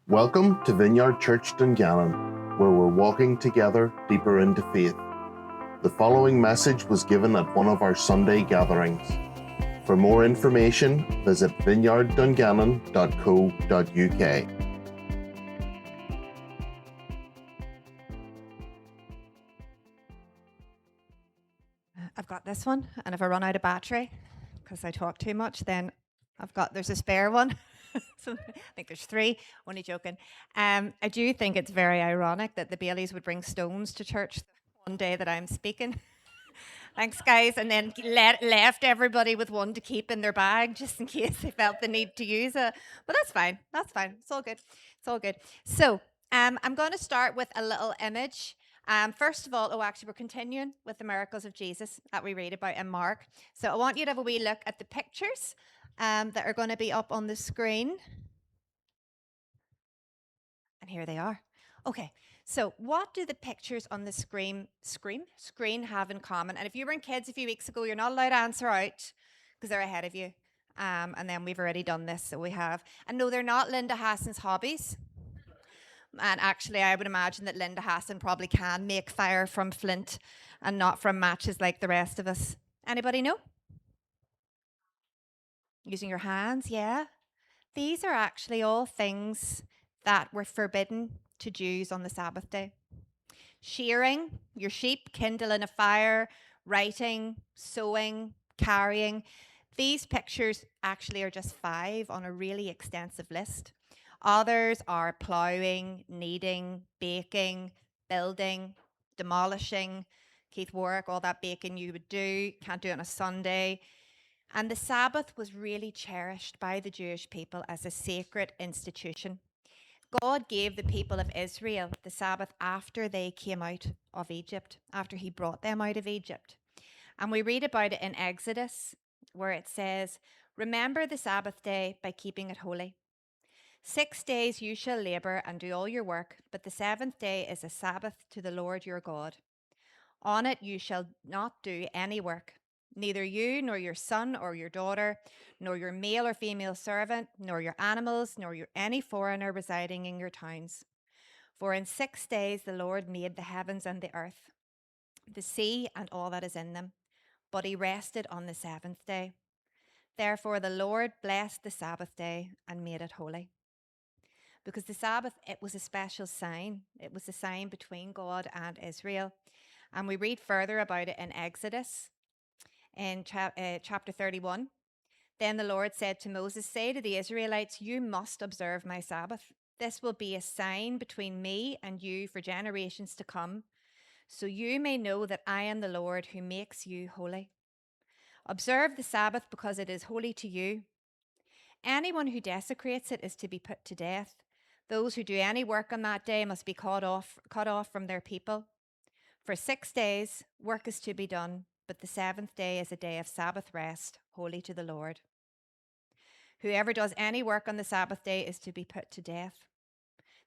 Welcome to Vineyard Church Dungannon, where we're walking together deeper into faith. The following message was given at one of our Sunday gatherings. For more information, visit vineyarddungannon.co.uk. I've got this one, and if I run out of battery, because I talk too much, then there's a spare one. So I think there's three, only joking. I do think it's very ironic that the Baileys would bring stones to church one day that I'm speaking. Thanks, guys. And then left everybody with one to keep in their bag just in case they felt the need to use it. But that's fine. That's fine. It's all good. It's all good. So I'm going to start with a little image. First of all, we're continuing with the miracles of Jesus that we read about in Mark. So I want you to have a wee look at the pictures that are going to be up on the screen. And here they are. Okay, so what do the pictures on the screen have in common? And if you were in kids a few weeks ago, you're not allowed to answer out because they're ahead of you. And then we've already done this, so we have. And no, they're not Linda Hassan's hobbies. And actually, I would imagine that Linda Hassan probably can make fire from flint and not from matches like the rest of us. Anybody know? Using your hands, yeah. These are actually all things that were forbidden to Jews on the Sabbath day. Shearing your sheep, kindling a fire, writing, sewing, carrying. These pictures actually are just 5 on a really extensive list. Others are ploughing, kneading, baking, building, demolishing. Keith Warwick, all that baking you would do, can't do it on a Sunday. And the Sabbath was really cherished by the Jewish people as a sacred institution. God gave the people of Israel the Sabbath after they came out of Egypt, after he brought them out of Egypt. And we read about it in Exodus, where it says, "Remember the Sabbath day by keeping it holy. 6 days you shall labor and do all your work, but the 7th day is a Sabbath to the Lord your God. On it you shall not do any work, neither you nor your son or your daughter, nor your male or female servant, nor your animals, nor any foreigner residing in your towns. For in 6 days the Lord made the heavens and the earth, the sea and all that is in them, but he rested on the 7th day. Therefore the Lord blessed the Sabbath day and made it holy." Because the Sabbath, it was a special sign. It was a sign between God and Israel. And we read further about it in Exodus in chapter 31. Then the Lord said to Moses, "Say to the Israelites, you must observe my Sabbath. This will be a sign between me and you for generations to come, so you may know that I am the Lord who makes you holy. Observe the Sabbath because it is holy to you. Anyone who desecrates it is to be put to death. Those who do any work on that day must be cut off from their people. For 6 days, work is to be done, but the 7th day is a day of Sabbath rest, holy to the Lord. Whoever does any work on the Sabbath day is to be put to death.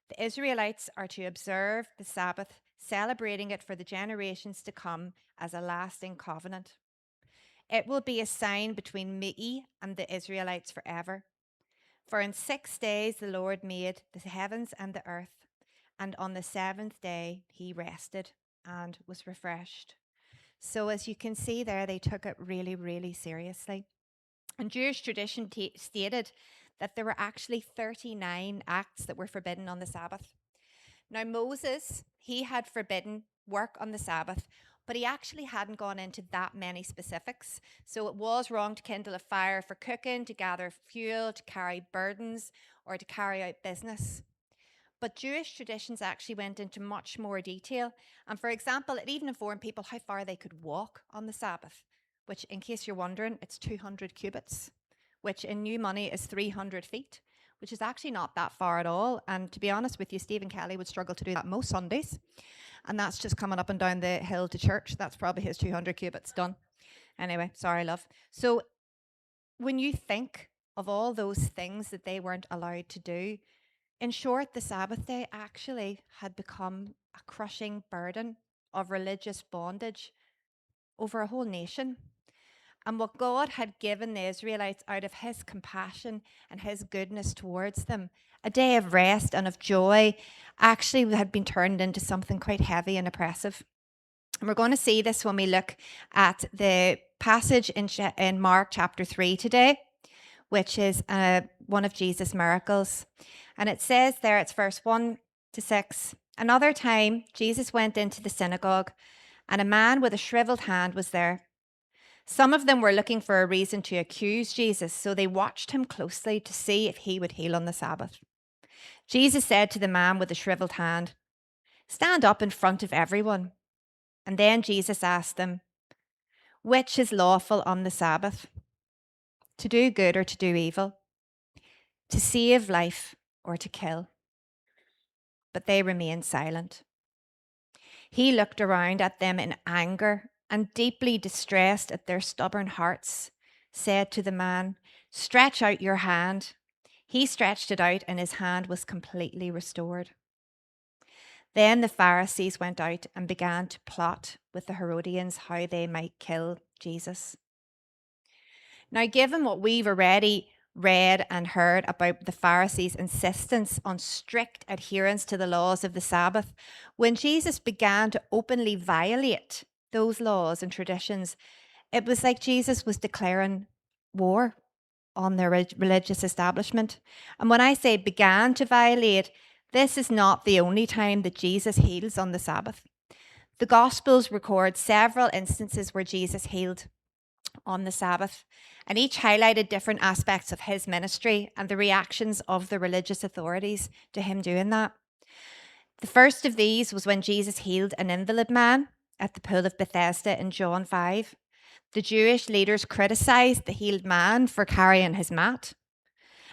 The Israelites are to observe the Sabbath, celebrating it for the generations to come as a lasting covenant. It will be a sign between me and the Israelites forever. For in 6 days the Lord made the heavens and the earth, and on the 7th day he rested and was refreshed. So as you can see there, they took it really, really seriously. And Jewish tradition stated that there were actually 39 acts that were forbidden on the Sabbath. Now Moses, he had forbidden work on the Sabbath, but he actually hadn't gone into that many specifics. So it was wrong to kindle a fire for cooking, to gather fuel, to carry burdens, or to carry out business. But Jewish traditions actually went into much more detail. And for example, it even informed people how far they could walk on the Sabbath, which, in case you're wondering, it's 200 cubits, which in new money is 300 feet, which is actually not that far at all. And to be honest with you, Stephen Kelly would struggle to do that most Sundays. And that's just coming up and down the hill to church. That's probably his 200 cubits done. Anyway, sorry, love. So when you think of all those things that they weren't allowed to do, in short, the Sabbath day actually had become a crushing burden of religious bondage over a whole nation. and what God had given the Israelites out of his compassion and his goodness towards them, a day of rest and of joy, actually had been turned into something quite heavy and oppressive. And we're going to see this when we look at the passage in Mark chapter 3 today, which is one of Jesus' miracles. And it says there, it's verse 1 to 6. Another time, Jesus went into the synagogue, and a man with a shriveled hand was there. Some of them were looking for a reason to accuse Jesus, so they watched him closely to see if he would heal on the Sabbath. Jesus said to the man with the shriveled hand, "Stand up in front of everyone." And then Jesus asked them, "Which is lawful on the Sabbath? To do good or to do evil? To save life or to kill?" But they remained silent. He looked around at them in anger and, deeply distressed at their stubborn hearts, said to the man, "Stretch out your hand." He stretched it out, and his hand was completely restored. Then the Pharisees went out and began to plot with the Herodians how they might kill Jesus. Now, given what we've already read and heard about the Pharisees' insistence on strict adherence to the laws of the Sabbath, when Jesus began to openly violate those laws and traditions, it was like Jesus was declaring war on their religious establishment. And when I say began to violate, this is not the only time that Jesus heals on the Sabbath. The Gospels record several instances where Jesus healed on the Sabbath, and each highlighted different aspects of his ministry and the reactions of the religious authorities to him doing that. The first of these was when Jesus healed an invalid man at the pool of Bethesda in John 5. The Jewish leaders criticized the healed man for carrying his mat,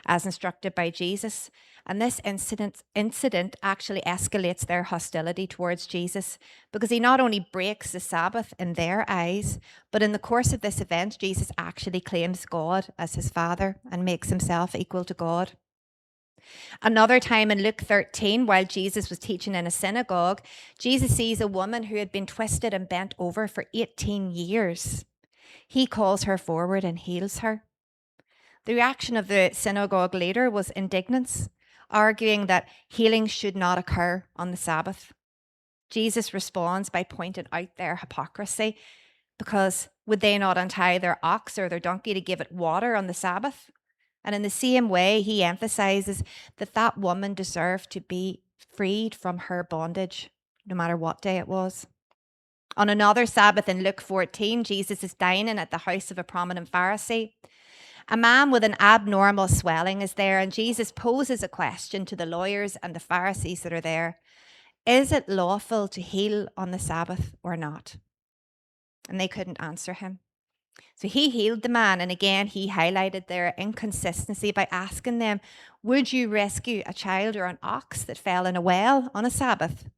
as instructed by Jesus. And this incident actually escalates their hostility towards Jesus, because he not only breaks the Sabbath in their eyes, but in the course of this event, Jesus actually claims God as his Father and makes himself equal to God. Another time in Luke 13, while Jesus was teaching in a synagogue, Jesus sees a woman who had been twisted and bent over for 18 years. He calls her forward and heals her. The reaction of the synagogue leader was indignance, arguing that healing should not occur on the Sabbath. Jesus responds by pointing out their hypocrisy, because would they not untie their ox or their donkey to give it water on the Sabbath? And in the same way, he emphasizes that that woman deserved to be freed from her bondage, no matter what day it was. On another Sabbath in Luke 14, Jesus is dining at the house of a prominent Pharisee. A man with an abnormal swelling is there, and Jesus poses a question to the lawyers and the Pharisees that are there. Is it lawful to heal on the Sabbath or not? And they couldn't answer him. So he healed the man, and again, he highlighted their inconsistency by asking them, would you rescue a child or an ox that fell in a well on a Sabbath?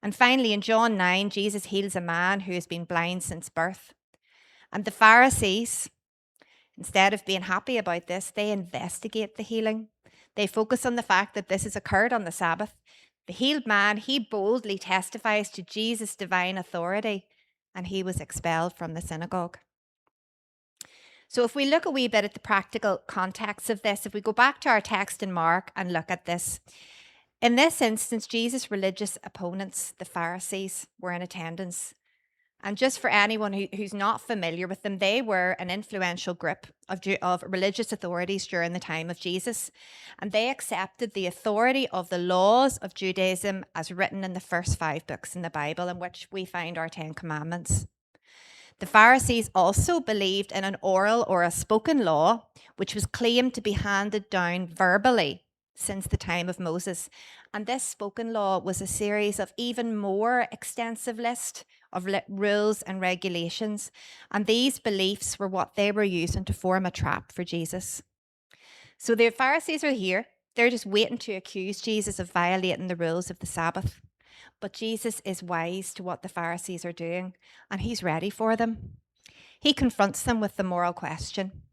And finally, in John 9, Jesus heals a man who has been blind since birth. And the Pharisees, instead of being happy about this, they investigate the healing. They focus on the fact that this has occurred on the Sabbath. The healed man, he boldly testifies to Jesus' divine authority, and he was expelled from the synagogue. So if we look a wee bit at the practical context of this, if we go back to our text in Mark and look at this, in this instance, Jesus' religious opponents, the Pharisees, were in attendance. And just for anyone who's not familiar with them, they were an influential group of religious authorities during the time of Jesus. And they accepted the authority of the laws of Judaism as written in the first 5 books in the Bible, in which we find our 10 Commandments. The Pharisees also believed in an oral or a spoken law, which was claimed to be handed down verbally since the time of Moses. And this spoken law was a series of even more extensive list of rules and regulations. And these beliefs were what they were using to form a trap for Jesus. So the Pharisees are here. They're just waiting to accuse Jesus of violating the rules of the Sabbath. But Jesus is wise to what the Pharisees are doing, and he's ready for them. He confronts them with the moral question,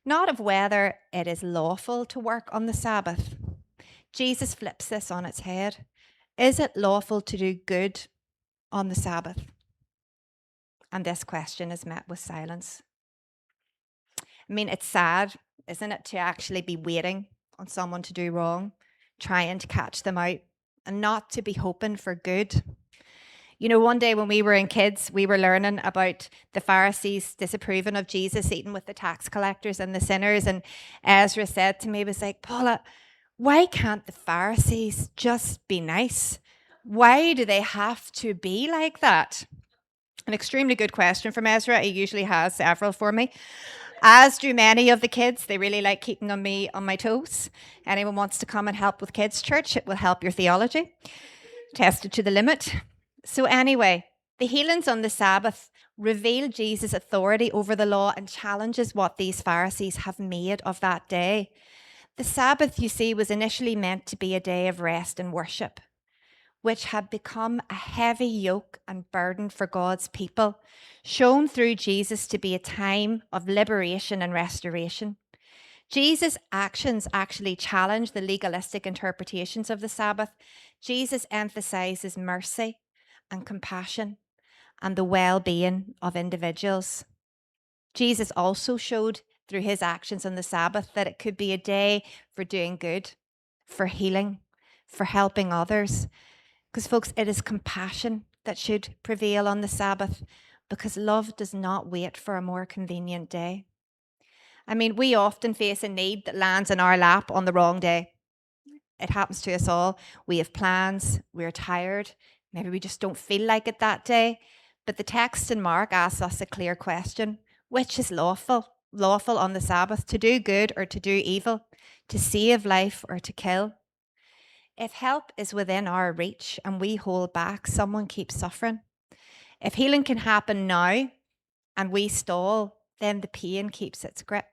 not of whether it is lawful to work on the Sabbath. Jesus flips this on its head. Is it lawful to do good on the Sabbath? And this question is met with silence. I mean, it's sad, isn't it, to actually be waiting on someone to do wrong, trying to catch them out, and not to be hoping for good. You know, one day when we were in kids, we were learning about the Pharisees disapproving of Jesus eating with the tax collectors and the sinners. And Ezra said to me, he was like, Paula, why can't the Pharisees just be nice? Why do they have to be like that? An extremely good question from Ezra. He usually has several for me. As do many of the kids. They really like keeping me on my toes. Anyone wants to come and help with kids' church, it will help your theology. Test it to the limit. So anyway, the healings on the Sabbath reveal Jesus' authority over the law and challenges what these Pharisees have made of that day. The Sabbath, you see, was initially meant to be a day of rest and worship, which had become a heavy yoke and burden for God's people, shown through Jesus to be a time of liberation and restoration. Jesus' actions actually challenge the legalistic interpretations of the Sabbath. Jesus emphasizes mercy and compassion and the well-being of individuals. Jesus also showed through his actions on the Sabbath that it could be a day for doing good, for healing, for helping others. Because, folks, it is compassion that should prevail on the Sabbath, because love does not wait for a more convenient day. I mean, we often face a need that lands in our lap on the wrong day. It happens to us all. We have plans, we're tired, maybe we just don't feel like it that day. But the text in Mark asks us a clear question: which is lawful? Lawful on the Sabbath, to do good or to do evil, to save life or to kill? If help is within our reach and we hold back, someone keeps suffering. If healing can happen now and we stall, then the pain keeps its grip.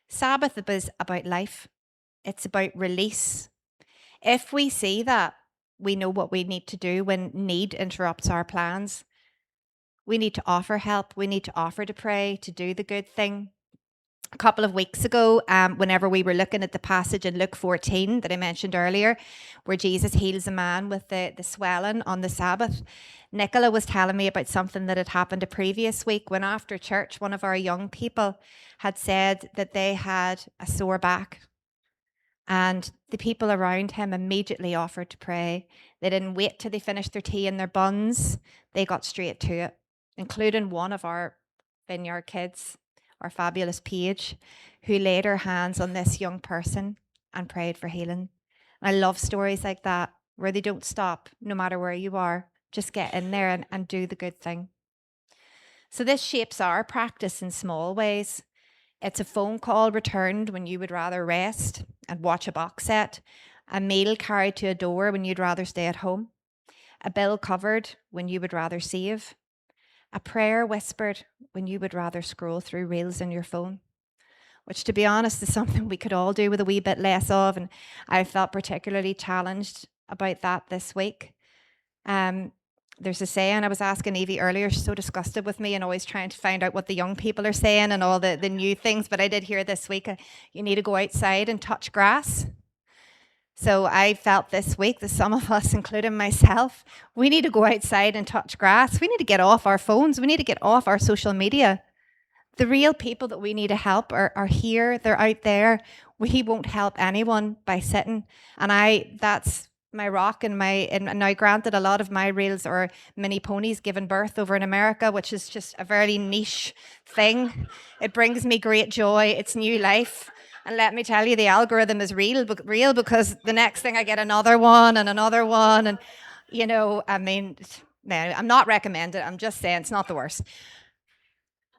Sabbath is about life. It's about release. If we see that, we know what we need to do when need interrupts our plans. We need to offer help. We need to offer to pray, to do the good thing. A couple of weeks ago, whenever we were looking at the passage in Luke 14 that I mentioned earlier, where Jesus heals a man with the swelling on the Sabbath, Nicola was telling me about something that had happened a previous week when after church, one of our young people had said that they had a sore back. And the people around him immediately offered to pray. They didn't wait till they finished their tea and their buns. They got straight to it, including one of our Vineyard kids, our fabulous Paige, who laid her hands on this young person and prayed for healing. And I love stories like that, where they don't stop, no matter where you are. Just get in there and do the good thing. So this shapes our practice in small ways. It's a phone call returned when you would rather rest and watch a box set, a meal carried to a door when you'd rather stay at home, a bill covered when you would rather save, a prayer whispered when you would rather scroll through reels on your phone, which, to be honest, is something we could all do with a wee bit less of. And I felt particularly challenged about that this week. There's a saying, I was asking Evie earlier, she's so disgusted with me and always trying to find out what the young people are saying and all the new things. But I did hear this week, you need to go outside and touch grass. So I felt this week that some of us, including myself, we need to go outside and touch grass. We need to get off our phones. We need to get off our social media. The real people that we need to help are here. They're out there. We won't help anyone by sitting. And that's my rock and now granted, a lot of my reels are mini ponies giving birth over in America, which is just a very niche thing. It brings me great joy. It's new life. And let me tell you, the algorithm is real because the next thing I get another one. And, you know, I mean, no, I'm not recommending it. I'm just saying it's not the worst.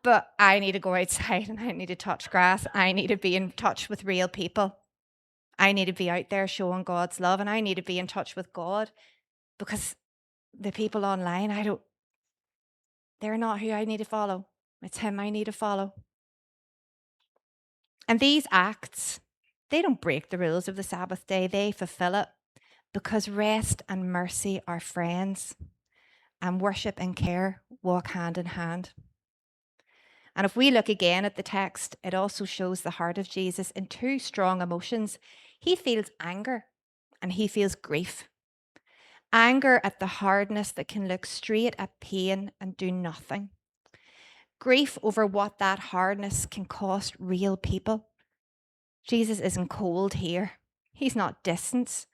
But I need to go outside and I need to touch grass. I need to be in touch with real people. I need to be out there showing God's love, and I need to be in touch with God, because the people online, they're not who I need to follow. It's him I need to follow. And these acts, they don't break the rules of the Sabbath day. They fulfill it, because rest and mercy are friends, and worship and care walk hand in hand. And if we look again at the text, it also shows the heart of Jesus in two strong emotions. He feels anger and he feels grief. Anger at the hardness that can look straight at pain and do nothing. grief over what that hardness can cost real people. Jesus isn't cold here. He's not distant.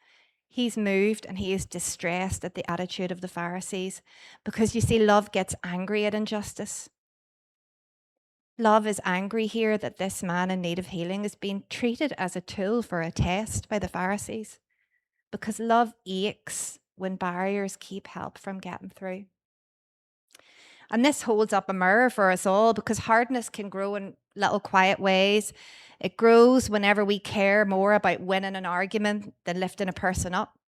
He's moved and he is distressed at the attitude of the Pharisees, because you see, love gets angry at injustice. Love is angry here that this man in need of healing is being treated as a tool for a test by the Pharisees, because love aches when barriers keep help from getting through. And this holds up a mirror for us all, because hardness can grow in little quiet ways. It grows whenever we care more about winning an argument than lifting a person up.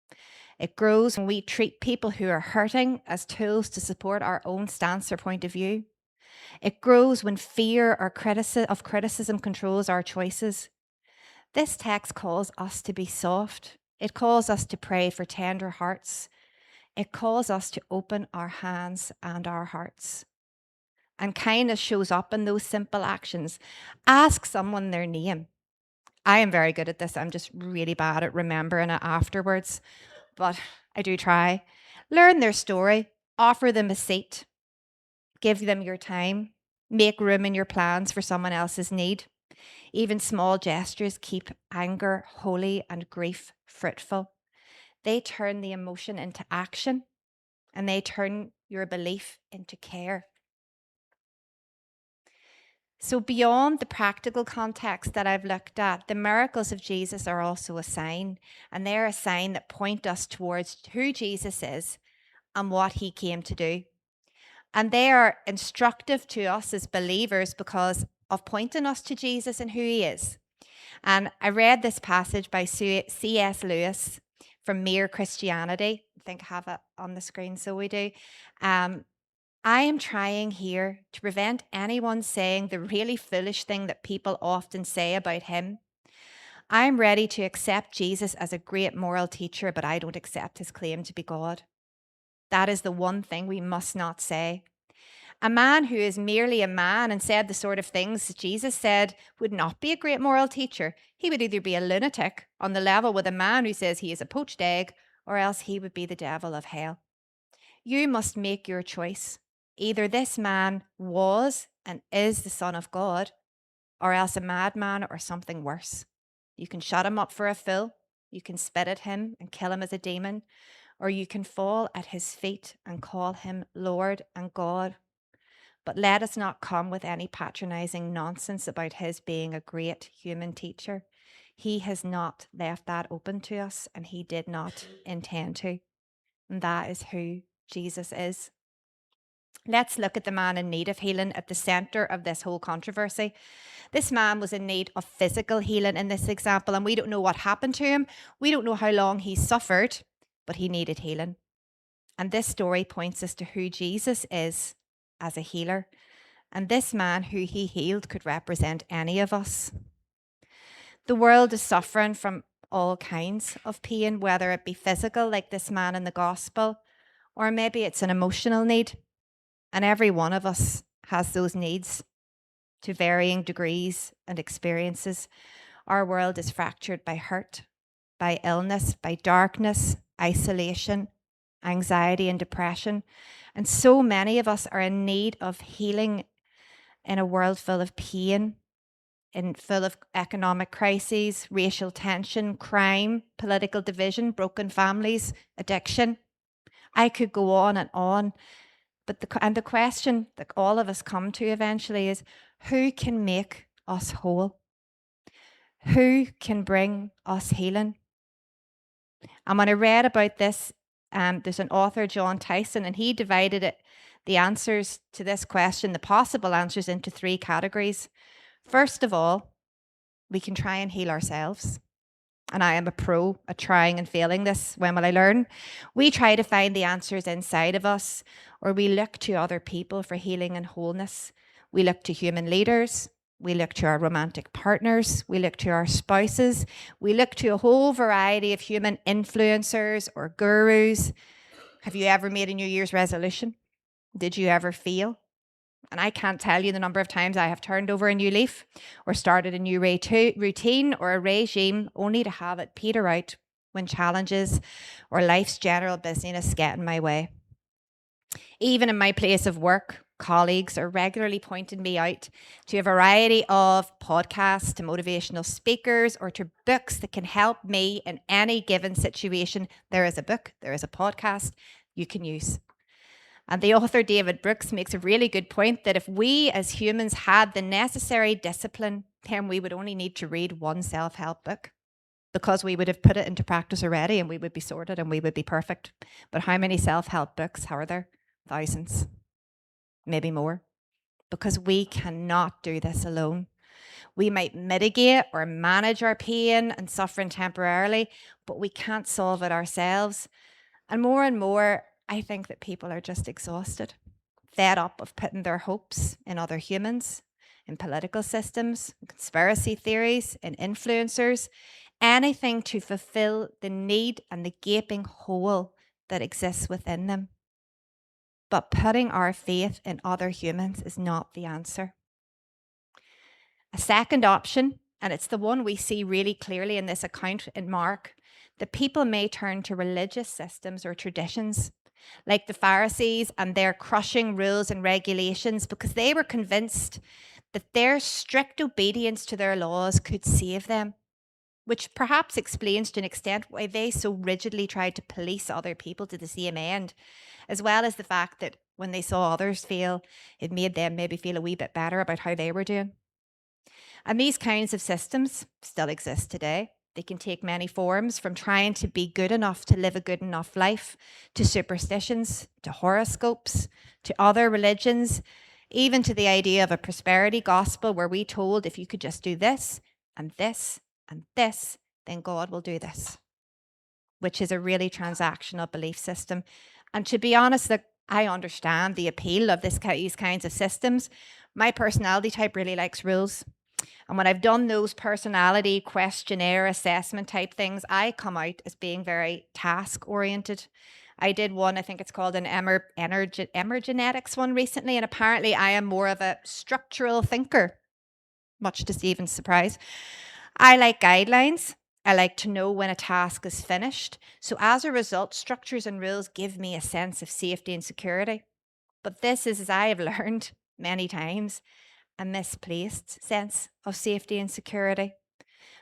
It grows when we treat people who are hurting as tools to support our own stance or point of view. It grows when fear or criticism controls our choices. This text calls us to be soft. It calls us to pray for tender hearts. It calls us to open our hands and our hearts. And kindness shows up in those simple actions. Ask someone their name. I am very good at this. I'm just really bad at remembering it afterwards, but I do try. Learn their story. Offer them a seat. Give them your time. Make room in your plans for someone else's need. Even small gestures keep anger holy and grief fruitful. They turn the emotion into action, and they turn your belief into care. So beyond the practical context that I've looked at, the miracles of Jesus are also a sign, and they're a sign that point us towards who Jesus is and what he came to do. And they are instructive to us as believers because of pointing us to Jesus and who he is. And I read this passage by C.S. Lewis from Mere Christianity. I think I have it on the screen, so we do. I am trying here to prevent anyone saying the really foolish thing that people often say about him. I'm ready to accept Jesus as a great moral teacher, but I don't accept his claim to be God. That is the one thing we must not say. A man who is merely a man and said the sort of things that Jesus said would not be a great moral teacher. He would either be a lunatic on the level with a man who says he is a poached egg, or else he would be the devil of hell. You must make your choice. Either this man was and is the Son of God, or else a madman or something worse. You can shut him up for a fool, you can spit at him and kill him as a demon, or you can fall at his feet and call him Lord and God. But let us not come with any patronizing nonsense about his being a great human teacher. He has not left that open to us, and he did not intend to. And that is who Jesus is. Let's look at the man in need of healing at the center of this whole controversy. This man was in need of physical healing in this example, and we don't know what happened to him. We don't know how long he suffered, but he needed healing. And this story points us to who Jesus is as a healer. And this man who he healed could represent any of us. The world is suffering from all kinds of pain, whether it be physical, like this man in the gospel, or maybe it's an emotional need. And every one of us has those needs to varying degrees and experiences. Our world is fractured by hurt, by illness, by darkness, isolation, anxiety, and depression. And so many of us are in need of healing in a world full of pain, full of economic crises, racial tension, crime, political division, broken families, addiction. I could go on. But the question that all of us come to eventually is, who can make us whole? Who can bring us healing? And when I read about this, there's an author, John Tyson, and he divided the answers to this question, the possible answers, into 3 categories. First of all, we can try and heal ourselves. And I am a pro at trying and failing this. When will I learn? We try to find the answers inside of us, or we look to other people for healing and wholeness. We look to human leaders. We look to our romantic partners. We look to our spouses. We look to a whole variety of human influencers or gurus. Have you ever made a New Year's resolution? Did you ever fail? And I can't tell you the number of times I have turned over a new leaf or started a new routine or a regime only to have it peter out when challenges or life's general busyness get in my way. Even in my place of work, colleagues are regularly pointing me out to a variety of podcasts, to motivational speakers, or to books that can help me in any given situation. There is a book, there is a podcast you can use. And the author, David Brooks, makes a really good point that if we as humans had the necessary discipline, then we would only need to read one self-help book, because we would have put it into practice already and we would be sorted and we would be perfect. But how many self-help books are there? Thousands, maybe more, because we cannot do this alone. We might mitigate or manage our pain and suffering temporarily, but we can't solve it ourselves. And more, I think that people are just exhausted, fed up of putting their hopes in other humans, in political systems, in conspiracy theories, in influencers, anything to fulfill the need and the gaping hole that exists within them. But putting our faith in other humans is not the answer. A second option, and it's the one we see really clearly in this account in Mark, that people may turn to religious systems or traditions, like the Pharisees and their crushing rules and regulations, because they were convinced that their strict obedience to their laws could save them, which perhaps explains to an extent why they so rigidly tried to police other people to the same end, as well as the fact that when they saw others fail, it made them maybe feel a wee bit better about how they were doing. And these kinds of systems still exist today. They can take many forms, from trying to be good enough to live a good enough life, to superstitions, to horoscopes, to other religions, even to the idea of a prosperity gospel where we told if you could just do this and this and this, then God will do this, which is a really transactional belief system. And to be honest, I understand the appeal of these kinds of systems. My personality type really likes rules. And when I've done those personality questionnaire assessment type things, I come out as being very task oriented. I did one, I think it's called an emergenetics one recently, and apparently I am more of a structural thinker, much to Stephen's surprise. I like guidelines. I like to know when a task is finished. So as a result, structures and rules give me a sense of safety and security. But this is, as I have learned many times, a misplaced sense of safety and security,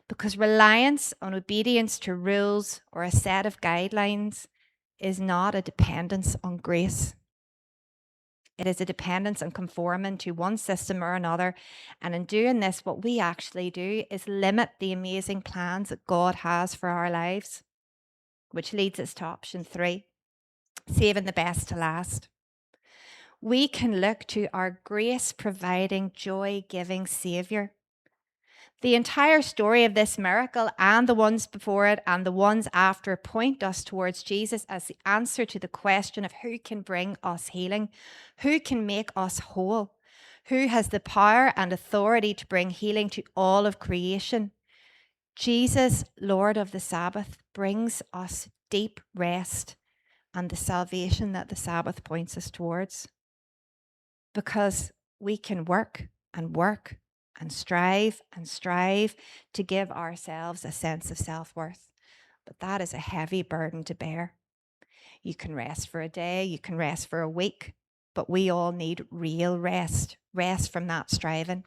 because reliance on obedience to rules or a set of guidelines is not a dependence on grace. It is a dependence on conforming to one system or another. And in doing this, what we actually do is limit the amazing plans that God has for our lives, which leads us to option 3, saving the best to last. We can look to our grace-providing, joy-giving Saviour. The entire story of this miracle and the ones before it and the ones after point us towards Jesus as the answer to the question of who can bring us healing, who can make us whole, who has the power and authority to bring healing to all of creation. Jesus, Lord of the Sabbath, brings us deep rest and the salvation that the Sabbath points us towards. Because we can work and strive to give ourselves a sense of self-worth. But that is a heavy burden to bear. You can rest for a day, you can rest for a week, but we all need real rest from that striving.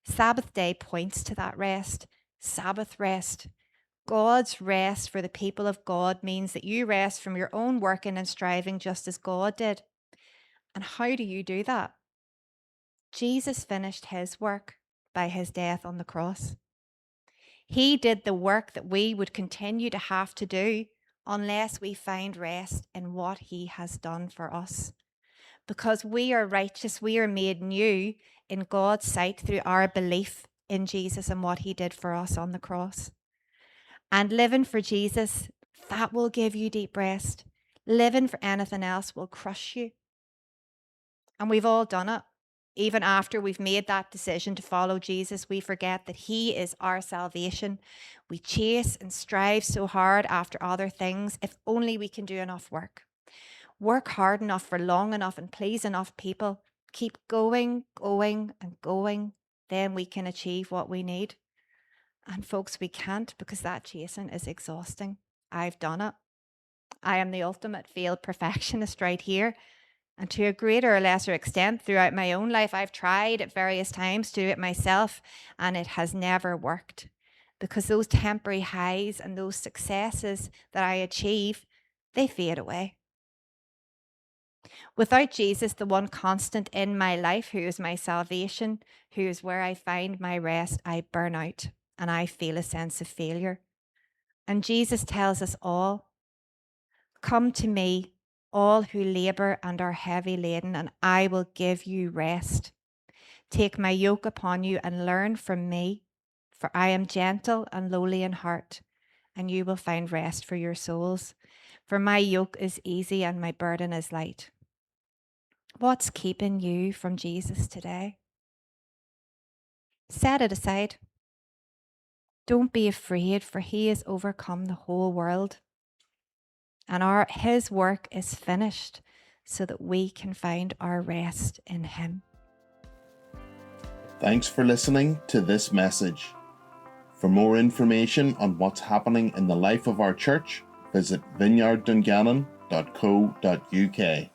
Sabbath day points to that rest, Sabbath rest. God's rest for the people of God means that you rest from your own working and striving just as God did. And how do you do that? Jesus finished his work by his death on the cross. He did the work that we would continue to have to do unless we find rest in what he has done for us. Because we are righteous, we are made new in God's sight through our belief in Jesus and what he did for us on the cross. And living for Jesus, that will give you deep rest. Living for anything else will crush you. And we've all done it. Even after we've made that decision to follow Jesus, we forget that he is our salvation. We chase and strive so hard after other things, if only we can do enough work. Work hard enough for long enough and please enough people. Keep going, then we can achieve what we need. And folks, we can't, because that chasing is exhausting. I've done it. I am the ultimate failed perfectionist right here. And to a greater or lesser extent throughout my own life, I've tried at various times to do it myself, and it has never worked, because those temporary highs and those successes that I achieve, they fade away. Without Jesus, the one constant in my life, who is my salvation, who is where I find my rest, I burn out and I feel a sense of failure. And Jesus tells us all, "Come to me, all who labor and are heavy laden, and I will give you rest. Take my yoke upon you and learn from me, for I am gentle and lowly in heart, and you will find rest for your souls. For my yoke is easy and my burden is light." What's keeping you from Jesus today? Set it aside. Don't be afraid, for he has overcome the whole world. And his work is finished so that we can find our rest in him. Thanks for listening to this message. For more information on what's happening in the life of our church, visit vineyarddungannon.co.uk.